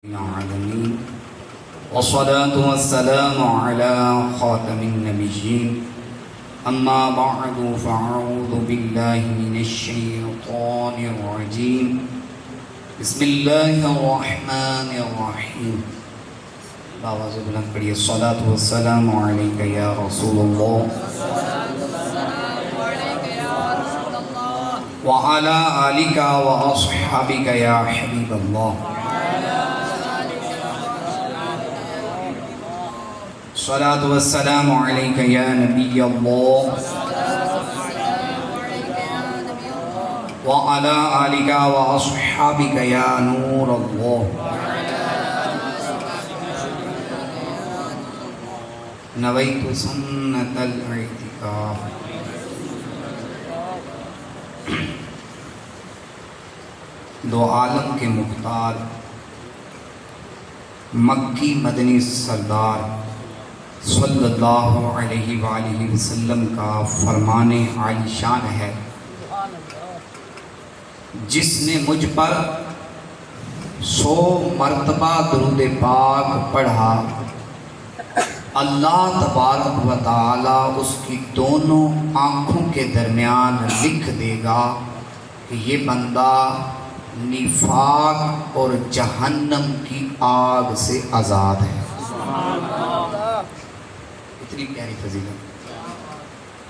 العالمين والصلاة والسلام على خاتم النبيين أما بعد فأعوذ بالله من الشيطان الرجيم بسم الله الرحمن الرحيم باواز بلند پڑھیے الصلاة والسلام عليك يا رسول الله وعلى آلك وأصحابك يا حبيب الله الصلاة والسلام عليك يا نبي الله وعلى آلك وأصحابك يا نور الله نويت سنة الاعتكاف دو عالم کے مختار مکی مدنی سردار صلی اللہ علیہ وآلہ وسلم کا فرمان عالی شان ہے، جس نے مجھ پر 100 مرتبہ درود پاک پڑھا، اللہ تبارک و تعالی اس کی دونوں آنکھوں کے درمیان لکھ دے گا کہ یہ بندہ نفاق اور جہنم کی آگ سے آزاد ہے۔ اتنی پیاری فضیلت۔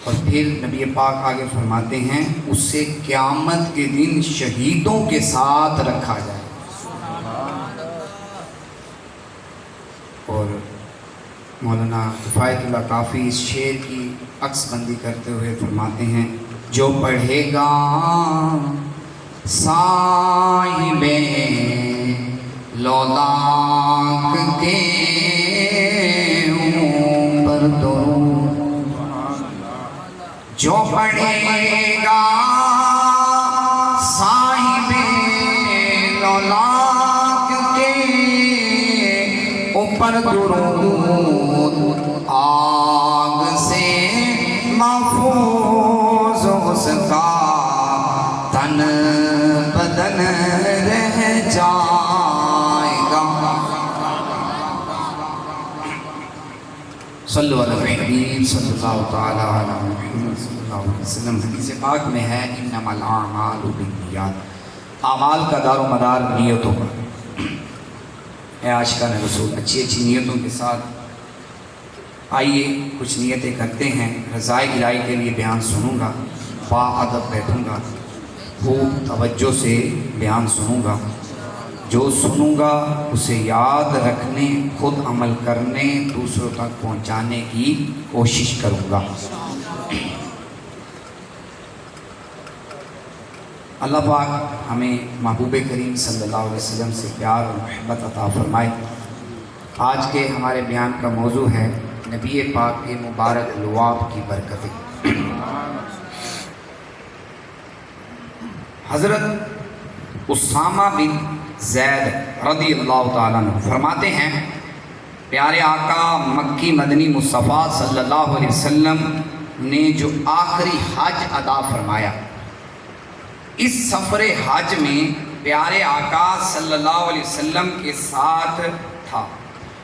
اور پھر نبی پاک آگے فرماتے ہیں اسے قیامت کے دن شہیدوں کے ساتھ رکھا جائے۔ اور مولانا کفایت اللہ کافی اس شعر کی عکس بندی کرتے ہوئے فرماتے ہیں جو پڑھے گا صاحب لولاک کے اوپر درود، جو پڑھے گا صاحب لولاک کے اوپر درود، آگ سے محفوظ اس کا تن بدن رہ جائے گا۔ صلو علی الحبیب صلی اللہ تعالی علی محمد صلی اللہ علیہ وسلم۔ حدیث پاک میں ہے انما الاعمال بالنیات، اعمال کا دار و مدار نیتوں پر۔ اے عاشقان رسول، اچھی اچھی نیتوں کے ساتھ آئیے کچھ نیتیں کرتے ہیں۔ رضائے الہی کے لیے بیان سنوں گا، با ادب بیٹھوں گا، خوب توجہ سے بیان سنوں گا، جو سنوں گا اسے یاد رکھنے، خود عمل کرنے، دوسروں تک پہنچانے کی کوشش کروں گا۔ اللہ پاک ہمیں محبوب کریم صلی اللہ علیہ وسلم سے پیار اور محبت عطا فرمائے۔ آج کے ہمارے بیان کا موضوع ہے نبی پاک کے مبارک لعاب کی برکتیں۔ حضرت اسامہ بن زید رضی اللہ تعالیٰ عنہ فرماتے ہیں پیارے آقا مکی مدنی مصطفیٰ صلی اللہ علیہ وسلم نے جو آخری حج ادا فرمایا، اس سفر حج میں پیارے آقا صلی اللہ علیہ وسلم کے ساتھ تھا۔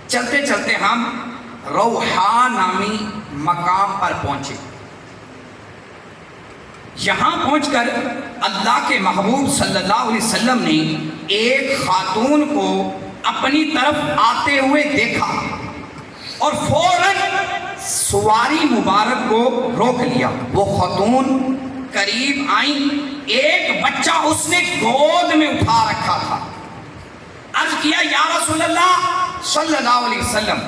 چلتے چلتے ہم روحا نامی مقام پر پہنچے۔ یہاں پہنچ کر اللہ کے محبوب صلی اللہ علیہ وسلم نے ایک خاتون کو اپنی طرف آتے ہوئے دیکھا اور فوراً سواری مبارک کو روک لیا۔ وہ خاتون قریب آئیں، ایک بچہ اس نے گود میں اٹھا رکھا تھا۔ عرض کیا یا رسول اللہ صلی اللہ علیہ وسلم،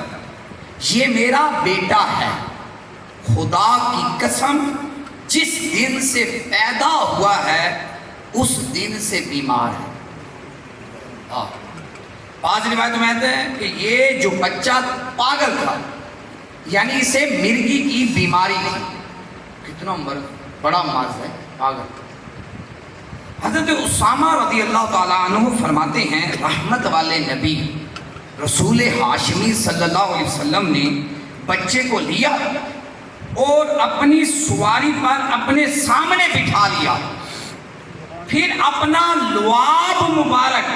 یہ میرا بیٹا ہے، خدا کی قسم جس دن سے پیدا ہوا ہے اس دن سے بیمار ہے۔ بعض روایتوں میں آتا ہے کہ یہ جو بچہ پاگل تھا، یعنی اسے مرگی کی بیماری تھی۔ کتنا بڑا مرض ہے پاگل۔ حضرت اسامہ رضی اللہ تعالیٰ عنہ فرماتے ہیں رحمت والے نبی رسول ہاشمی صلی اللہ علیہ وسلم نے بچے کو لیا اور اپنی سواری پر اپنے سامنے بٹھا لیا، پھر اپنا لعاب مبارک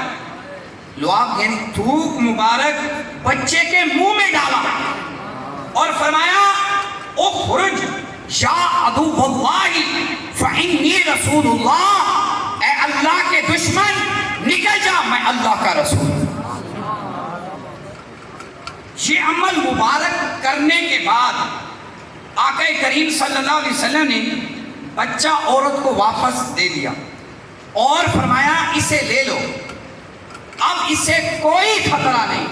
لعاب یعنی تھوک مبارک بچے کے منہ میں ڈالا اور فرمایا اخرج یا عدو اللہ فانی رسول اللہ، اے اللہ کے دشمن نکل جا، میں اللہ کا رسول ہوں۔ یہ عمل مبارک کرنے کے بعد آقا کریم صلی اللہ علیہ وسلم نے بچہ عورت کو واپس دے دیا اور فرمایا اسے لے لو، اب اسے کوئی خطرہ نہیں۔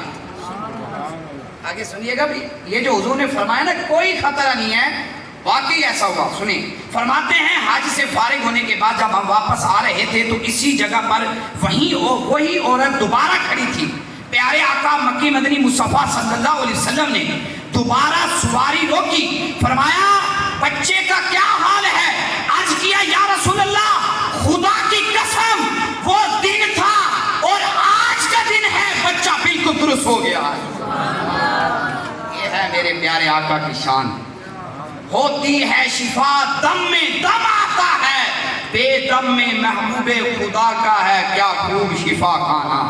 آگے سنیے گا بھی، یہ جو حضور نے فرمایا نا کوئی خطرہ نہیں ہے، واقعی ایسا ہوا۔ سنیں، فرماتے ہیں حج سے فارغ ہونے کے بعد جب ہم واپس آ رہے تھے تو اسی جگہ پر وہی عورت دوبارہ کھڑی تھی۔ پیارے آقا مکی مدنی مصطفیٰ صلی اللہ علیہ وسلم نے دوبارہ سواری روکی، فرمایا بچے کا کیا حال ہے؟ عرض کیا یا رسول اللہ خدا کی قسم وہ دن تھا اور آج کا دن ہے، بچہ بالکل درست ہو گیا ہے۔ یہ ہے میرے پیارے آقا کی شان، ہوتی ہے شفا دم میں دم آتا ہے، بے دم میں محبوب خدا کا ہے کیا خوب شفا کھانا۔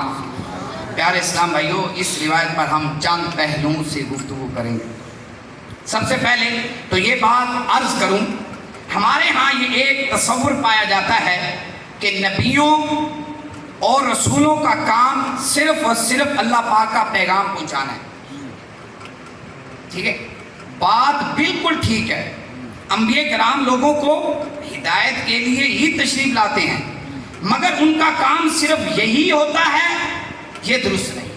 پیارے اسلام بھائیوں، اس روایت پر ہم چند پہلوؤں سے گفتگو کریں گے۔ سب سے پہلے تو یہ بات عرض کروں، ہمارے ہاں یہ ایک تصور پایا جاتا ہے کہ نبیوں اور رسولوں کا کام صرف اور صرف اللہ پاک کا پیغام پہنچانا ہے۔ ٹھیک ہے، بات بالکل ٹھیک ہے، انبیاء کرام لوگوں کو ہدایت کے لیے ہی تشریف لاتے ہیں، مگر ان کا کام صرف یہی ہوتا ہے، یہ درست نہیں۔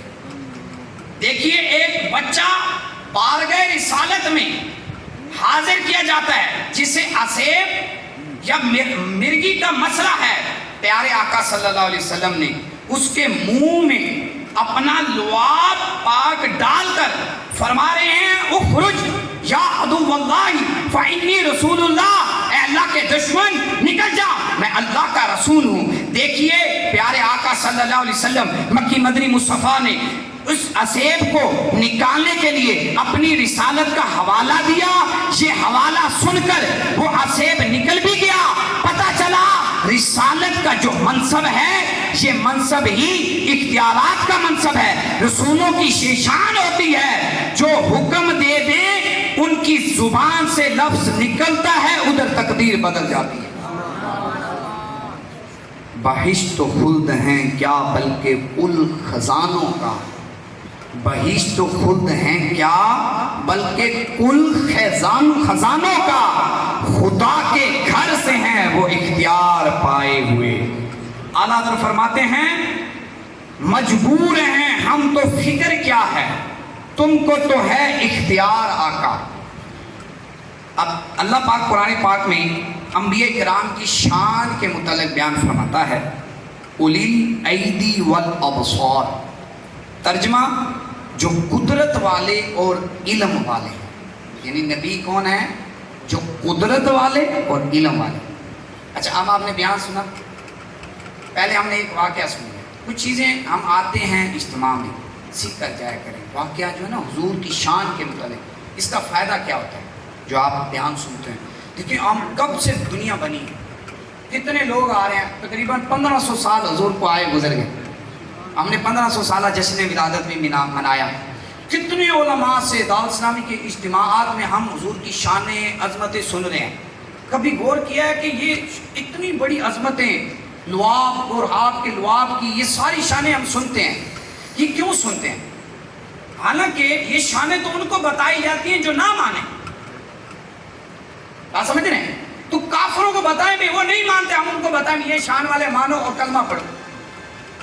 دیکھیے ایک بچہ بارگاہ رسالت میں حاضر کیا جاتا ہے جسے اسیب یا مرگی کا مسئلہ ہے، پیارے آقا صلی اللہ علیہ وسلم نے اس کے منہ میں اپنا لعاب پاک ڈال کر فرما رہے ہیں اخرج یا عدو اللہ فانی رسول اللہ، اے اللہ کے دشمن نکل جا، میں اللہ کا رسول ہوں۔ دیکھیے پیارے آقا صلی اللہ علیہ وسلم مکی مدنی مصطفیٰ نے اس اسیب کو نکالنے کے لیے اپنی رسالت کا حوالہ دیا، یہ حوالہ سن کر وہ اسیب نکل بھی گیا، پتہ چلا رسالت کا جو منصب ہے یہ منصب ہی اختیارات کا منصب ہے، رسولوں کی شان ہوتی ہے، جو حکم دے دے ان کی زبان سے لفظ نکلتا ہے ادھر تقدیر بدل جاتی ہے۔ بہشت و خلد ہیں کیا بلکہ کل خزانوں کا، بہشت و خلد ہیں کیا بلکہ کل خزانوں کا، خدا کے گھر سے ہیں وہ اختیار پائے ہوئے۔ اعلیٰ حضرت فرماتے ہیں مجبور ہیں ہم تو فکر کیا ہے، تم کو تو ہے اختیار آقا۔ اب اللہ پاک قرآن پاک میں انبیاء کرام کی شان کے متعلق بیان فرماتا ہے اولی الایدی والابصار، ترجمہ جو قدرت والے اور علم والے ہیں، یعنی نبی کون ہے؟ جو قدرت والے اور علم والے۔ اچھا اب آپ نے بیان سنا، پہلے ہم نے ایک واقعہ سنا، کچھ چیزیں ہم آتے ہیں اجتماع میں سیکھ کر جایا کریں، واقعہ جو ہے نا حضور کی شان کے متعلق، اس کا فائدہ کیا ہوتا ہے جو آپ بیان سنتے ہیں۔ دیکھیں ہم کب سے دنیا بنی ہے، کتنے لوگ آ رہے ہیں، تقریباً 1500 سال حضور کو آئے گزر گئے، ہم نے 1500 سالہ جشن ولادت بھی منایا، کتنے علماء سے دعوت اسلامی کے اجتماعات میں ہم حضور کی شانیں عظمتیں سن رہے ہیں۔ کبھی غور کیا ہے کہ یہ اتنی بڑی عظمتیں، لعاب اور آپ کے لعاب کی یہ ساری شانیں ہم سنتے ہیں، یہ کیوں سنتے ہیں؟ حالانکہ یہ شانیں تو ان کو بتائی جاتی ہیں جو نہ مانیں، بات سمجھ رہے ہیں؟ تو کافروں کو بتائیں بھی وہ نہیں مانتے، ہم ان کو بتائیں یہ شان والے مانو اور کلمہ پڑھو۔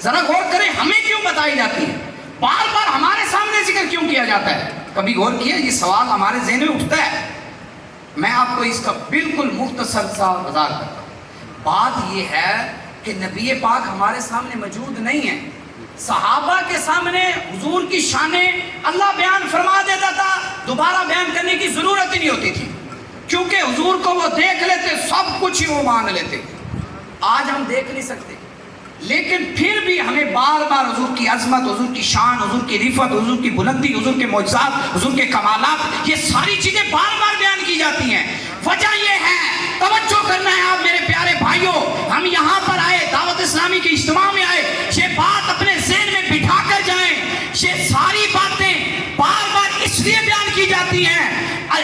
ذرا غور کریں ہمیں کیوں بتائی جاتی ہے، بار بار ہمارے سامنے ذکر کیوں کیا جاتا ہے؟ کبھی غور کیا؟ یہ سوال ہمارے ذہن میں اٹھتا ہے۔ میں آپ کو اس کا بالکل مختصر سا وضاحت کرتا ہوں۔ بات یہ ہے کہ نبی پاک ہمارے سامنے موجود نہیں ہے، صحابہ کے سامنے حضور کی شانیں اللہ بیان فرما دیتا تھا، دوبارہ بیان کرنے کی ضرورت ہی نہیں ہوتی تھی، کیونکہ حضور کو وہ دیکھ لیتے، سب کچھ ہی وہ مان لیتے۔ آج ہم دیکھ نہیں سکتے، لیکن پھر بھی ہمیں بار بار حضور کی عظمت، حضور کی شان، حضور کی رفعت، حضور کی بلندی، حضور کے معجزات، حضور کے کمالات، یہ ساری چیزیں بار بار بیان کی جاتی ہیں۔ وجہ یہ ہے، توجہ کرنا ہے آپ میرے پیارے بھائیوں، ہم یہاں پر آئے، دعوت اسلامی کے اجتماع میں آئے، یہ بات اپنے ذہن میں بٹھا یہ ساری باتیں بار بار اس لیے بیان کی جاتی ہیں.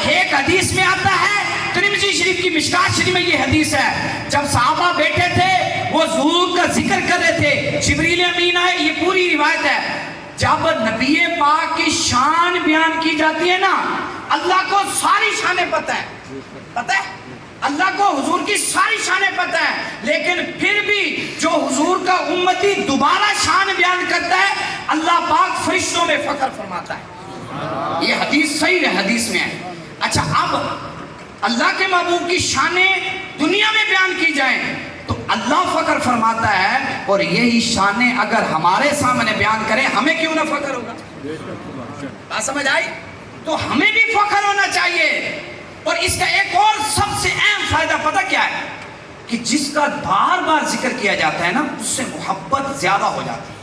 ایک حدیث میں آتا ہے، ترمذی شریف کی مشکات شریف میں یہ حدیث ہے، جب صحابہ بیٹھے تھے وہ حضور کا ذکر کر رہے تھے، جبریل امین آئے. یہ پوری روایت ہے. جب نبی پاک کی شان بیان کی جاتی ہے نا، اللہ کو ساری شانیں پتہ ہے، پتہ ہے اللہ کو حضور کی ساری شانیں پتہ ہے، لیکن پھر بھی جو حضور کا امتی دوبارہ شان بیان کرتا ہے، اللہ پاک فرشتوں میں فخر فرماتا ہے. یہ حدیث صحیح ہے، حدیث میں ہے. اچھا، اب اللہ کے محبوب کی شانیں دنیا میں بیان کی جائیں تو اللہ فخر فرماتا ہے، اور یہی شانیں اگر ہمارے سامنے بیان کریں ہمیں کیوں نہ فخر ہوگا؟ بات سمجھ آئی؟ تو ہمیں بھی فخر ہونا چاہیے. اور اس کا ایک اور سب سے اہم فائدہ پتہ کیا ہے؟ کہ جس کا بار بار ذکر کیا جاتا ہے نا، اس سے محبت زیادہ ہو جاتی ہے.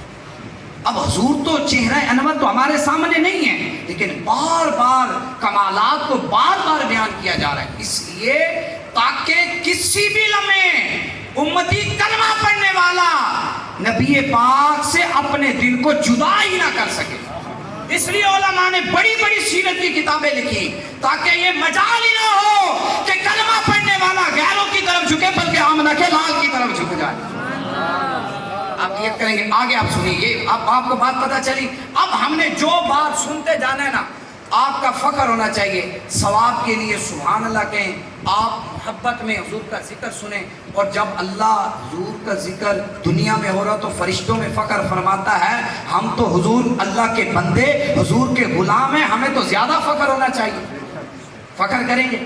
اب حضور تو چہرہ انور تو ہمارے سامنے نہیں ہے، لیکن بار بار کمالات کو بار بار بیان کیا جا رہا ہے، اس لیے تاکہ کسی بھی لمحے امتی کلمہ پڑھنے والا نبی پاک سے اپنے دل کو جدا ہی نہ کر سکے. اس لیے علماء نے بڑی بڑی سیرت کی کتابیں لکھی تاکہ یہ مجال ہی نہ ہو کہ کلمہ پڑھنے والا غیروں کی طرف جھکے، بلکہ آمنہ کے لال کی طرف جھک جائے. آپ یہ کریں گے آگے، آپ سنیے، اب آپ کو بات پتہ چلی. اب ہم نے جو بات سنتے جانا ہے نا، آپ کا فخر ہونا چاہیے. ثواب کے لیے سبحان اللہ کہیں، آپ محبت میں حضور کا ذکر سنیں. اور جب اللہ حضور کا ذکر دنیا میں ہو رہا تو فرشتوں میں فخر فرماتا ہے، ہم تو حضور اللہ کے بندے، حضور کے غلام ہیں، ہمیں تو زیادہ فخر ہونا چاہیے. فخر کریں گے،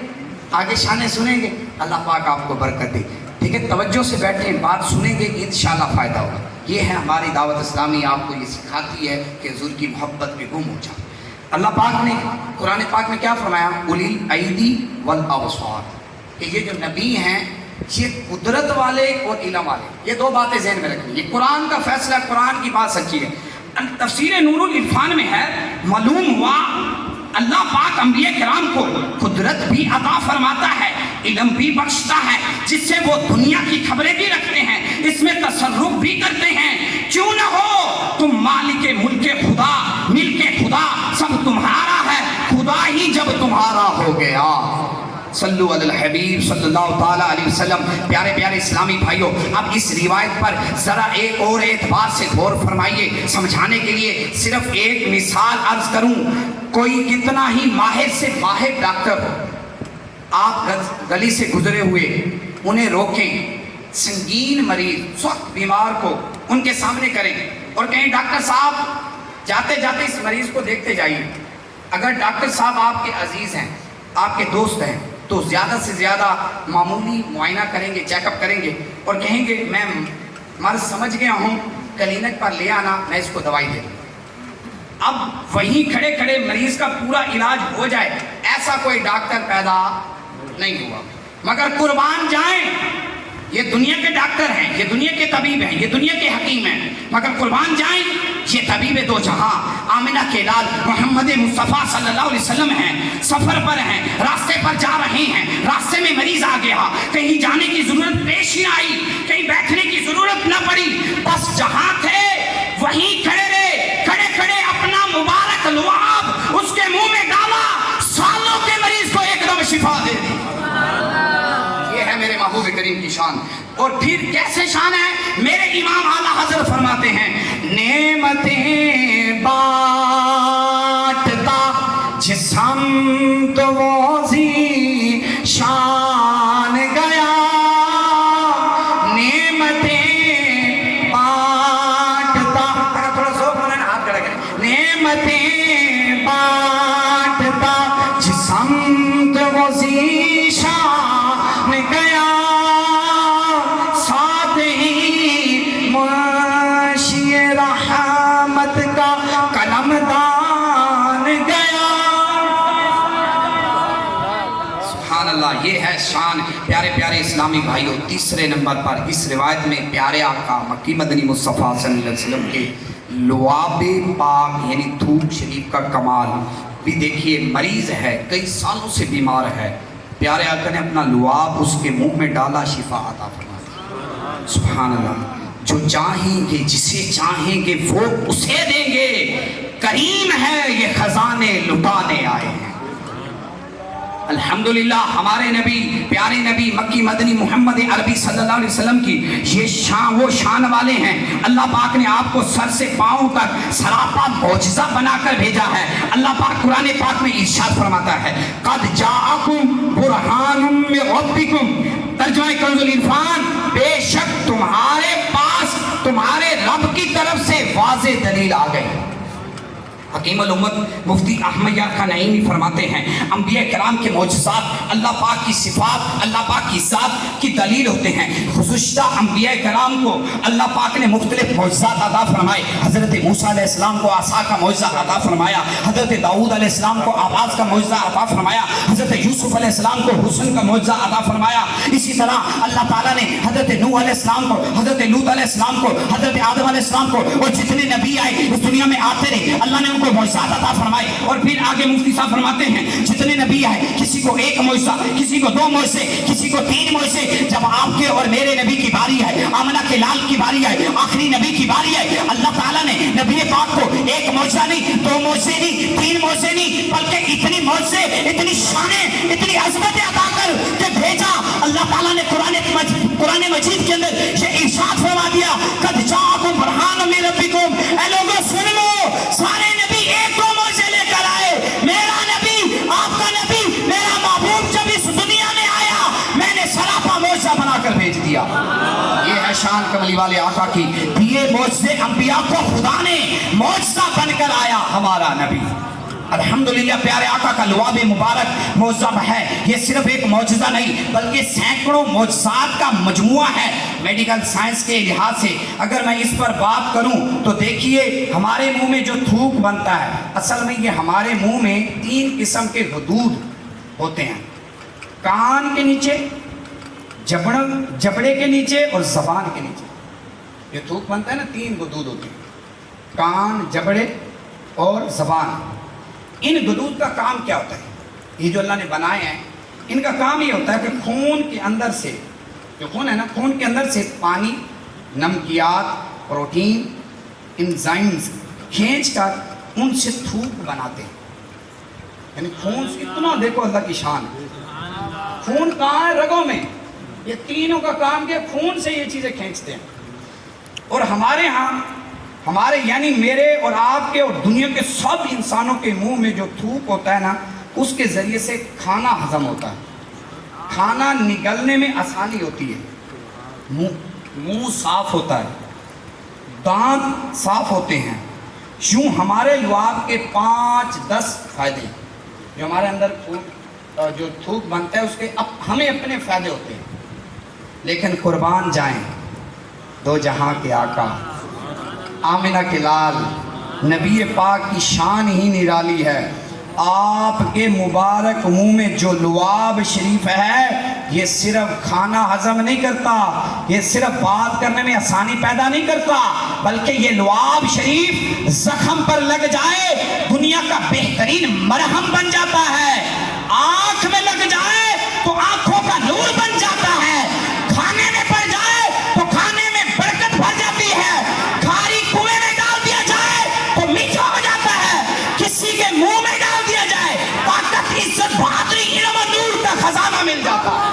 آگے شانیں سنیں گے. اللہ پاک آپ کو برکت دے. ٹھیک ہے، توجہ سے بیٹھیں، بات سنیں گے، انشاءاللہ فائدہ ہوگا. یہ ہے ہماری دعوت اسلامی، آپ کو یہ سکھاتی ہے کہ حضور کی محبت میں گم ہو جائے. اللہ پاک نے قرآن پاک میں کیا فرمایا؟ اولی الایدی والابصار، کہ یہ جو نبی ہیں یہ قدرت والے اور علم والے. یہ دو باتیں ذہن میں رکھیں، یہ قرآن کا فیصلہ، قرآن کی بات سچی ہے. تفسیر نور العرفان میں ہے، معلوم ہوا اللہ پاک انبیاء کرام کو قدرت بھی عطا فرماتا ہے، علم بھی بخشتا ہے، جس سے وہ دنیا کی خبریں بھی رکھتے ہیں، اس میں تصرف بھی کرتے ہیں. کیوں نہ ہو، تم مالک ملک خدا، ملک خدا سب تمہارا ہے، خدا ہی جب تمہارا ہو گیا. صلو علی الحبیب صلی اللہ تعالیٰ علیہ وسلم. پیارے پیارے اسلامی بھائیوں، اب اس روایت پر ذرا ایک اور اعتبار سے غور فرمائیے. سمجھانے کے لیے صرف ایک مثال عرض کروں. کوئی کتنا ہی ماہر سے ماہر ڈاکٹر ہو، آپ گلی سے گزرے ہوئے انہیں روکیں، سنگین مریض سخت بیمار کو ان کے سامنے کریں اور کہیں ڈاکٹر صاحب جاتے جاتے اس مریض کو دیکھتے جائیے. اگر ڈاکٹر صاحب آپ کے عزیز ہیں، آپ کے دوست ہیں، تو زیادہ سے زیادہ معمولی معائنہ کریں گے، چیک اپ کریں گے اور کہیں گے میں مرض سمجھ گیا ہوں، کلینک پر لے آنا، میں اس کو دوائی دے دوں. اب وہیں کھڑے کھڑے مریض کا پورا علاج ہو جائے، ایسا کوئی ڈاکٹر پیدا نہیں ہوا. مگر قربان جائیں، یہ دنیا کے ڈاکٹر ہیں، یہ دنیا کے طبیب ہیں، یہ دنیا کے حکیم ہیں، مگر قربان جائیں یہ طبیب دو جہاں آمنہ کے لال محمد مصطفیٰ صلی اللہ علیہ وسلم ہیں. سفر پر ہیں، راستے پر جا رہے ہیں، راستے میں مریض آ گیا، کہیں جانے کی ضرورت پیش نہ آئی، کہیں بیٹھنے کی ضرورت نہ پڑی، بس جہاں تھے وہیں کھڑے رہے، کھڑے کھڑے اپنا مبارک لعاب اس کے منہ میں ڈالا، سالوں کے مریض کو ایک دم شفا دے دی. یہ ہے میرے محبوب کریم کی شان. اور پھر کیسے شان ہے؟ میرے امام اعلیٰ حضرت فرماتے ہیں، نعمتیں بانٹتا جسم تو وہ شان گیا، نعمتیں بانٹتا، تھوڑا سو بولے نا، ہاتھ کھڑا کریں، نعمتیں بانٹتا جسم تو وہ شان گیا، ساتھ ہی معاشی رحمت کا قلم دان گیا. سبحان اللہ، یہ ہے شان. پیارے پیارے اسلامی بھائیوں، تیسرے نمبر پر اس روایت میں پیارے آقا مکی مدنی مصطفیٰ صلی اللہ علیہ وسلم کے لعاب پاک یعنی تھوک شریف کا کمال بھی دیکھیے. مریض ہے، کئی سالوں سے بیمار ہے، پیارے آقا نے اپنا لعاب اس کے منہ میں ڈالا، شفا عطا فرمائی. سبحان اللہ. جو چاہیں گے، جسے چاہیں گے وہ اسے دیں گے. کریم ہے، یہ خزانے لٹانے آئے ہیں۔ الحمدللہ ہمارے نبی، پیارے نبی مکی مدنی محمد عربی صلی اللہ علیہ وسلم کی یہ شان، وہ شان والے ہیں۔ اللہ پاک نے آپ کو سر سے پاؤں تک سراپا معجزہ بنا کر بھیجا ہے۔ اللہ پاک قرآن پاک میں ارشاد فرماتا ہے قد جاءکم برہان من ربکم، ترجمہ کنز العرفان، بے شک تمہارے پاس تمہارے رب کی طرف سے واضح دلیل آ گئی۔ حکیم الامت مفتی احمد یار خان نعیمی فرماتے ہیں انبیاء کرام کے معجزات اللہ پاک کی صفات، اللہ پاک کی ذات کی دلیل ہوتے ہیں۔ خصوصاً انبیاء کرام کو اللہ پاک نے مختلف معجزات عطا فرمائے۔ حضرت موسیٰ علیہ السلام کو عصا کا معجزہ عطا فرمایا، حضرت داؤد علیہ السلام کو آواز کا معجزہ عطا فرمایا، حضرت یوسف علیہ السلام کو حسن کا معجزہ عطا فرمایا۔ اسی طرح اللہ تعالیٰ نے حضرت نوح علیہ السلام کو، حضرت لوط علیہ السلام کو، حضرت آدم علیہ السلام کو، اور جتنے نبی آئے اس دنیا میں آتے رہے اللہ نے ان کو معجزات عطا فرمائے۔ اور پھر آگے مفتی صاحب فرماتے ہیں جتنے نبی آئے کسی کو ایک معجزہ، کسی کو 2 معجزے، کسی کو 3 معجزے۔ جب آپ کے اور میرے نبی کی باری ہے، آمنہ کے لال کی باری ہے، آخری نبی کی باری ہے، اللہ تعالیٰ نے نبی پاک کو ایک معجزہ نہیں، 2 معجزے نہیں، 3 معجزے نہیں، بلکہ اتنی معجزے، اتنی شانیں، اتنی عظمتیں عطا کر کے بھیجا۔ اللہ تعالیٰ نے قرآن مجید کے اندر یہ ارشاد فرما دیا قد جاءکم برہان من ربکم، اے لوگوں سن لو، سارے نبی ایک دو معجزے لے کر آئے، میرا نبی، آپ کا نبی، میرا محبوب جب اس دنیا میں آیا میں نے سراپا معجزہ بنا کر بھیج دیا۔ یہ ہے شان کملی والے آقا کی، دیے معجزے انبیاء کو خدا نے معجزہ بن کر آیا ہمارا نبی۔ الحمدللہ پیارے آقا کا لعاب مبارک معجزہ ہے۔ یہ صرف ایک معجزہ نہیں بلکہ سینکڑوں معجزات کا مجموعہ ہے۔ میڈیکل سائنس کے لحاظ سے اگر میں اس پر بات کروں تو دیکھیے ہمارے منہ میں جو تھوک بنتا ہے، اصل میں یہ ہمارے منہ میں 3 قسم کے حدود ہوتے ہیں، کان کے نیچے، جبڑے کے نیچے اور زبان کے نیچے۔ یہ تھوک بنتا ہے نا، 3 حدود ہوتے ہیں، کان، جبڑے اور زبان۔ ان حدود کا کام کیا ہوتا ہے؟ یہ جو اللہ نے بنائے ہیں ان کا کام یہ ہوتا ہے کہ خون کے اندر سے، جو خون ہے نا، خون کے اندر سے پانی، نمکیات، پروٹین، انزائمز کھینچ کر ان سے تھوک بناتے ہیں۔ یعنی خون سے اتنا دیکھو اللہ کی شان، خون کہاں ہے؟ رگوں میں۔ یہ تینوں کا کام کیا؟ خون سے یہ چیزیں کھینچتے ہیں۔ اور ہمارے ہاں، ہمارے یعنی میرے اور آپ کے اور دنیا کے سب انسانوں کے منہ میں جو تھوک ہوتا ہے نا، اس کے ذریعے سے کھانا ہضم ہوتا ہے، کھانا نگلنے میں آسانی ہوتی ہے، منہ صاف ہوتا ہے، دانت صاف ہوتے ہیں۔ یوں ہمارے لعاب کے 5-10 فائدے، جو ہمارے اندر جو تھوک بنتا ہے اس کے ہمیں اپنے فائدے ہوتے ہیں۔ لیکن قربان جائیں دو جہاں کے آقا، آمنہ کے لال، نبی پاک کی شان ہی نرالی ہے۔ آپ کے مبارک منہ میں جو لعاب شریف ہے یہ صرف کھانا ہضم نہیں کرتا، یہ صرف بات کرنے میں آسانی پیدا نہیں کرتا، بلکہ یہ لعاب شریف زخم پر لگ جائے دنیا کا بہترین مرہم بن جاتا ہے، آنکھ میں لگ جائے تو آنکھوں کا نور بن جاتا ہے، کھانے میں پڑ جائے تو کھانے میں برکت بھر جاتی ہے، کھاری کنویں میں ڈال دیا جائے تو میٹھا ہو جاتا ہے، کسی کے منہ میں ڈال دیا جائے طاقت، عزت، بہادری، علم و نور کا خزانہ مل جاتا ہے۔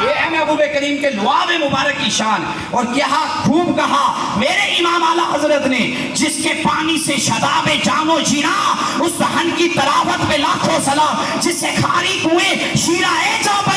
یہ ہے محبوب کریم کے لعاب مبارک کی شان۔ اور کیا خوب کہا میرے امام اعلیٰ حضرت نے، جس کے پانی سے شاداب جام و جینا، اس دہن کی تراوت پہ لاکھوں سلام، جس سے کھاری کنویں شیرہ جام